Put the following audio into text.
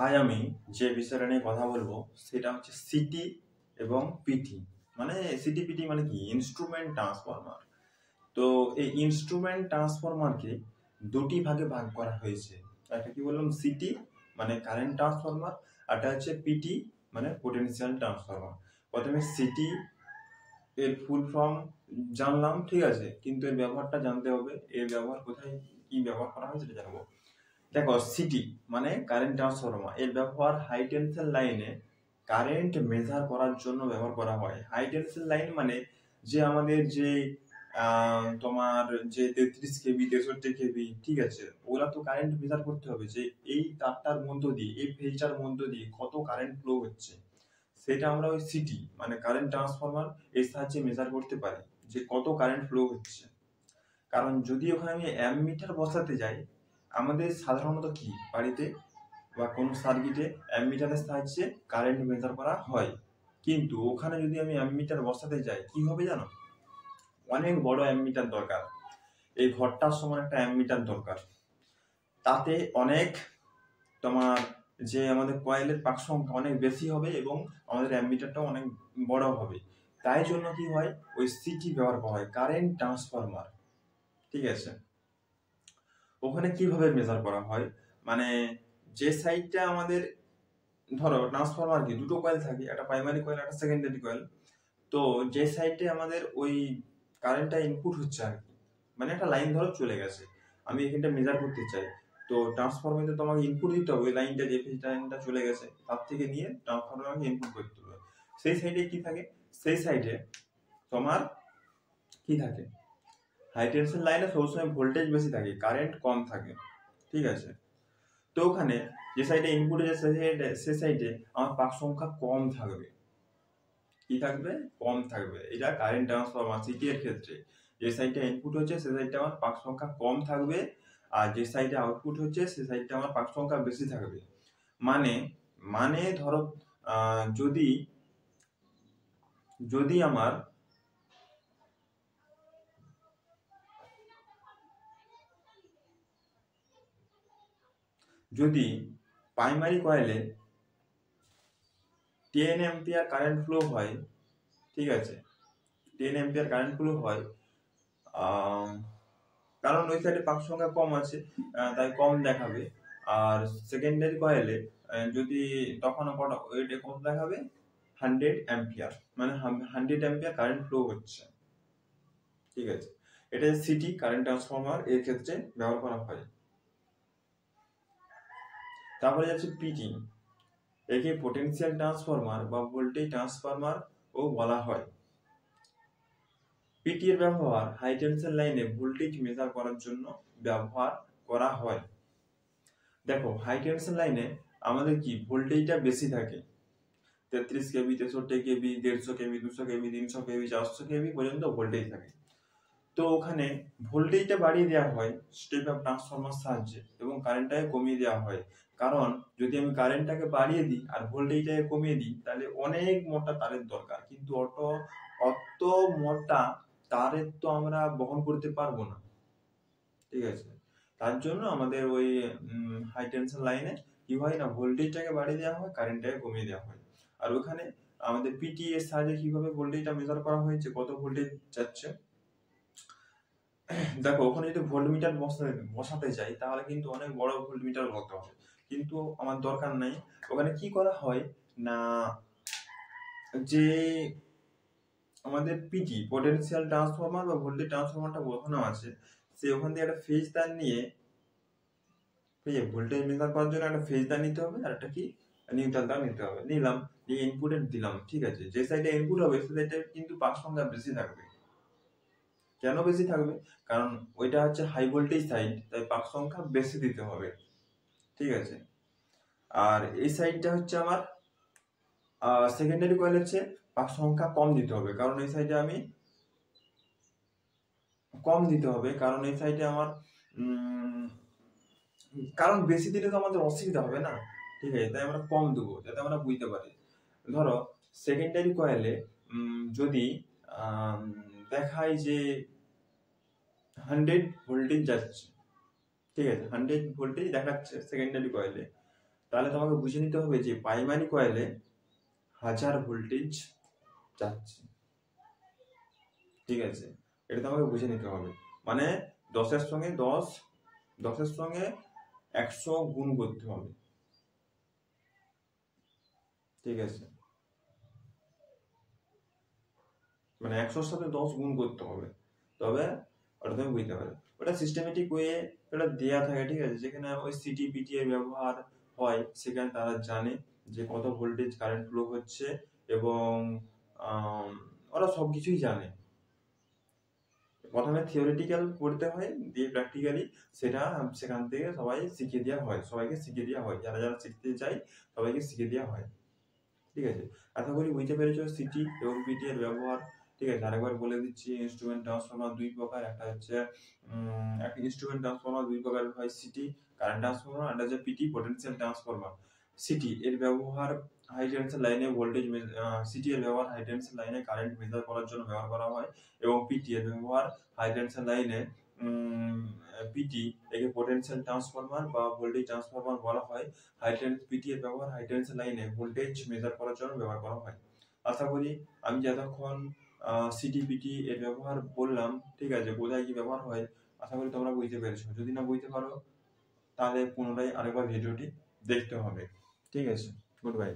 আজ আমি যে বিষয়টা নিয়ে কথা বলবো সেটা হচ্ছে সিটি এবং পিটি। মানে সিটি পিটি মানে কি, ইনস্ট্রুমেন্ট ট্রান্সফরমার। তো এই ইনস্ট্রুমেন্ট ট্রান্সফরমারকে দুটি ভাগে ভাগ করা হয়েছে। একটা কি বললাম, সিটি মানে কারেন্ট ট্রান্সফরমার, আর একটা হচ্ছে পিটি মানে পোটেনশিয়াল ট্রান্সফরমার। প্রথমে সিটি এর ফুল ফর্ম জানলাম, ঠিক আছে, কিন্তু এর ব্যবহারটা জানতে হবে। এর ব্যবহার কোথায় কি ব্যবহার করা হয় সেটা জানবো। দেখো, সিটি মানে কারেন্ট ট্রান্সফরমার, এর ব্যবহার হাই টেনশন লাইনে কারেন্ট মেজার করার জন্য ব্যবহার করা হয়। হাই টেনশন লাইন মানে যে আমাদের যে তোমার যে 33 কেবি 63 কেবি, ঠিক আছে, ওগুলা তো কারেন্ট মেজার করতে হবে যে এই তারটার মধ্য দিয়ে, এই ফেজটার মধ্য দিয়ে কত কারেন্ট ফ্লো হচ্ছে। সেটা আমরা ওই সিটি মানে কারেন্ট ট্রান্সফরমার এর সাহায্যে মেজার করতে পারি যে কত কারেন্ট ফ্লো হচ্ছে। কারণ যদি ওখানে আমি অ্যামমিটার বসাতে যাই, আমাদের সাধারণত কি বাড়িতে বা কোনো সার্কিটে অ্যামমিটারের সাহায্যে কারেন্ট মেজার করা হয়, কিন্তু ওখানে যদি আমি অ্যামমিটার বসাতে যাই কি হবে জানো? অনেক বড় অ্যামমিটার দরকার। এই ঘরটার সমান একটা অ্যামমিটার দরকার। তাতে অনেক তোমার যে আমাদের কয়েলের পাক সংখ্যা অনেক বেশি হবে এবং আমাদের অ্যামমিটারটাও অনেক বড় হবে। তাই জন্য কি হয়, ওই সিটি ব্যবহার করা হয়, কারেন্ট ট্রান্সফরমার, ঠিক আছে। ওখানে কিভাবে মেজার করা হয়, মানে যে সাইডটা আমাদের, ধরো ট্রান্সফরমার কি দুটো কয়েল থাকে, একটা প্রাইমারি কয়েল একটা সেকেন্ডারি কয়েল। তো যে সাইডে আমাদের ওই কারেন্টটা ইনপুট হচ্ছে আর কি, মানে একটা লাইন ধরো চলে গেছে, আমি এখানটা মেজার করতে চাই, তো ট্রান্সফরমারে তোমাকে ইনপুট দিতে হবে ওই লাইনটা, যে লাইনটা চলে গেছে তার থেকে নিয়ে ট্রান্সফরমারকে ইনপুট করতে হবে। সেই সাইডে কি থাকে, সেই সাইডে তোমার কি থাকে, হাই টেনশন লাইনে সবসময় ভোল্টেজ বেশি থাকে, কারেন্ট কম থাকে, ঠিক আছে। তো ওখানে যে সাইডে ইনপুট হচ্ছে সে সাইডে আমার পাক সংখ্যা কম থাকবে। কি থাকবে? কম থাকবে। এটা কারেন্ট ট্রান্সফরমার সিটি এর ক্ষেত্রে যে সাইডটা ইনপুট হচ্ছে সে সাইডটা আমার পাক সংখ্যা কম থাকবে, আর যে সাইডে আউটপুট হচ্ছে সে সাইডটা আমার পাক সংখ্যা বেশি থাকবে। মানে মানে ধরো যদি যদি আমার যদি প্রাইমারি কয়েলে 10 অ্যাম্পিয়ার কারেন্ট ফ্লো হয়, ঠিক আছে, 10 অ্যাম্পিয়ার কারেন্ট ফ্লো হয়, কারণ ওই সাইডে পাক সংখ্যা কম আছে, তাই কম দেখাবে। আর সেকেন্ডারি কয়েলে যদি তখন ওইটা কত দেখাবে, 100 অ্যাম্পিয়ার, মানে 100 অ্যাম্পিয়ার কারেন্ট ফ্লো হচ্ছে, ঠিক আছে। এটা সিটি কারেন্ট ট্রান্সফরমার এর ক্ষেত্রে ব্যবহার করা হয়। তারপরে যাচ্ছে পিটি, একে পোটেনশিয়াল ট্রান্সফরমার বা ভোল্টেজ ট্রান্সফরমার ও বলা হয়। পিটি এর ব্যবহার হাই টেনশন লাইনে ভোল্টেজ মেজার করার জন্য ব্যবহার করা হয়। দেখো, হাই টেনশন লাইনে আমাদের কি ভোল্টেজটা বেশি থাকে, 33 কেবি 63 কেবি 150 কেবি 200 কেবি 300 কেবি 400 কেবি পর্যন্ত ভোল্টেজ থাকে। তো ওখানে ভোল্টেজটা বাড়িয়ে দেওয়া হয় স্টেপ আপ ট্রান্সফরমার সাহায্যে এবং কারেন্টটাকে কমিয়ে দেওয়া হয়। কারণ যদি আমি কারেন্টটাকে বাড়িয়ে দিই আর ভোল্টেজটাকে কমিয়ে দিই তাহলে অনেক মোটা তারের দরকার, কিন্তু অত মোটা তারের তো আমরা বহন করতে পারবো না, ঠিক আছে। তার জন্য আমাদের ওই হাই টেনশন লাইনে কি হয় না, ভোল্টেজটাকে বাড়িয়ে দেওয়া হয়, কারেন্টটাকে কমিয়ে দেওয়া হয়। আর ওখানে আমাদের পিটি এর সাহায্যে কিভাবে ভোল্টেজটা মেজার করা হয়েছে, কত ভোল্টেজ যাচ্ছে। দেখো, ওখানে যদি ভোল্টমিটার বসাতে যাই তাহলে কিন্তু অনেক বড় ভোল্টমিটার বসাতে হবে, কিন্তু আমার দরকার নাই। ওখানে কি করা হয় না, যে আমাদের পিটি পোটেনশিয়াল ট্রান্সফরমার বা ভোল্টেজ ট্রান্সফরমারটা বসানো আছে, সে ওখান থেকে একটা ফেজ তার নিয়ে, ঠিক আছে, ভোল্টেজ মেজার করার জন্য একটা ফেজ তার নিতে হবে আর একটা কি নিউট্রাল তার নিতে হবে। নিলাম, দিয়ে ইনপুটে দিলাম, ঠিক আছে। যে সাইডে ইনপুট হবে সে সাইডে কিন্তু পাক সংখ্যা বেশি থাকবে। কেন বেশি থাকবে? কারণ ওইটা হচ্ছে হাই ভোল্টেজ সাইড, তাই পাক সংখ্যা বেশি দিতে হবে, ঠিক আছে। আর এই সাইডটা হচ্ছে আমার সেকেন্ডারি কয়েল, হচ্ছে পাক সংখ্যা কম দিতে হবে, কারণ এই সাইডে আমি কম দিতে হবে, কারণ এই সাইডে আমার কারণ বেশি দিলে তো আমাদের অসুবিধা হবে না, ঠিক আছে, তাই আমরা কম দেবো যাতে আমরা বুঝতে পারি। ধরো সেকেন্ডারি কয়েলে যদি দেখায় যে 100 ভোল্টেজ যাচ্ছে, ঠিক আছে, 100 ভোল্টেজ দেখাচ্ছে সেকেন্ডারি কয়েলে, তাহলে তোমাকে বুঝে নিতে হবে যে প্রাইমারি কয়েলে 1000 ভোল্টেজ যাচ্ছে, ঠিক আছে, এটা তোমাকে বুঝে নিতে হবে। মানে 10-এর সঙ্গে 10-এর সঙ্গে 100 গুণ করতে হবে, ঠিক আছে, মানে 100-র সাথে 10 গুণ করতে হবে, তবে ওটা তুমি বুঝতে পারবে। ওটা সিস্টেমেটিক ওয়ে ওটা দেয়া থাকে, ঠিক আছে, যেখানে ওই সিটি পিটি এর ব্যবহার হয়, সেখানে তারা জানে যে কত ভোল্টেজ কারেন্ট ফ্লো হচ্ছে, এবং ওরা সব কিছুই জানে। প্রথমে থিওরিটিক্যাল পড়তে হয়, দিয়ে প্র্যাকটিক্যালি সেটা সেখান থেকে সবাইকে শিখিয়ে দেওয়া হয়, যারা যারা শিখতে চায় সবাইকে শিখিয়ে দেওয়া হয়, ঠিক আছে। আশা করি বুঝতে পেরেছো সিটি এবং পিটি এর ব্যবহার, ঠিক আছে। আরেকবার বলে দিচ্ছি, ইনস্ট্রুমেন্ট ট্রান্সফরমার দুই প্রকার, একটা হচ্ছে একটা ইনস্ট্রুমেন্ট ট্রান্সফরমার দুই প্রকার হয়, সিটি কারেন্ট ট্রান্সফরমার, আর হচ্ছে পিটি পটেনশিয়াল ট্রান্সফরমার। সিটি এর ব্যবহার হাই টেনশন লাইনে ভোল্টেজ, সিটি এর ব্যবহার হাই টেনশন লাইনে কারেন্ট মেজার করার জন্য ব্যবহার করা হয়, এবং পিটি এর ব্যবহার হাই টেনশন লাইনে পিটি একে পটেনশিয়াল ট্রান্সফরমার বা ভোল্টেজ ট্রান্সফরমার বলা হয়। পিটি এর ব্যবহার হাই টেনশন লাইনে ভোল্টেজ মেজার করার জন্য ব্যবহার করা হয়। আশা করি আমি যতক্ষণ সিটি পিটি এর ব্যবহার বললাম, ঠিক আছে, কোথায় কি ব্যবহার হয়, আশা করি তোমরা বুঝতে পেরেছো। যদি না বুঝতে পারো তাহলে পুনরায় আরেকবার ভিডিওটি দেখতে হবে, ঠিক আছে। Good bye.